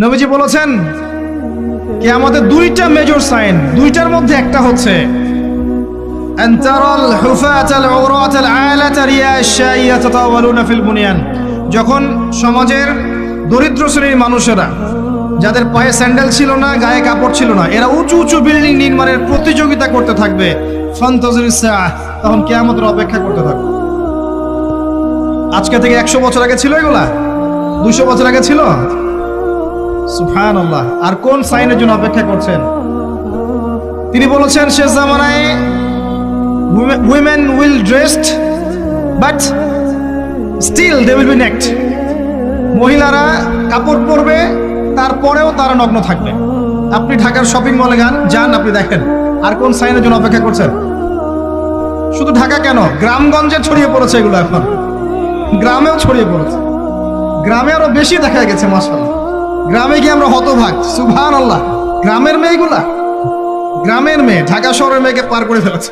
নবীজি বলেছেন কিয়ামতের দুইটা মেজর সাইন, দুইটার মধ্যে একটা হচ্ছে আনতারাল হুফাতাল উরাতাল আলাতা রিয়াশাইয়া তাতাওয়ালুনা ফিল বুনিয়ান। যখন সমাজের দরিদ্র শ্রেণীর মানুষেরা, যাদের পায়ে স্যান্ডেল ছিল না, গায়ে কাপড় ছিল না, এরা উঁচু উঁচু বিল্ডিং নির্মাণের প্রতিযোগিতা করতে থাকবে, ফান্তাজিরিস সাআহ, তখন কিয়ামতের অপেক্ষা করতে থাকবে। আজকে থেকে 100 বছর আগে ছিল এগুলা? 200 বছর আগে ছিল? সুবহানাল্লাহ। আর কোন সাইনের জন্য অপেক্ষা করছেন? তিনি বলেছেন শেষ জামানায় women will dressed but still they will be naked। মহিলারা কাপড় পরবে, তারপরেও তারা নগ্ন থাকবে। আপনি ঢাকার শপিং মলে যান, আপনি দেখেন। আর কোন সাইনের জন্য অপেক্ষা করছেন? শুধু ঢাকা কেন, গ্রামগঞ্জে ছড়িয়ে পড়েছে এগুলো, এখন গ্রামেও ছড়িয়ে পড়েছে। গ্রামে আরো বেশি দেখা গেছে, মাশাআল্লাহ। গ্রামে গিয়ে আমরা হতভাগ, সুবহানাল্লাহ। গ্রামের মেয়েগুলা, গ্রামের মেয়ে ঢাকা শহরের মেয়েকে পার করে ফেলেছে।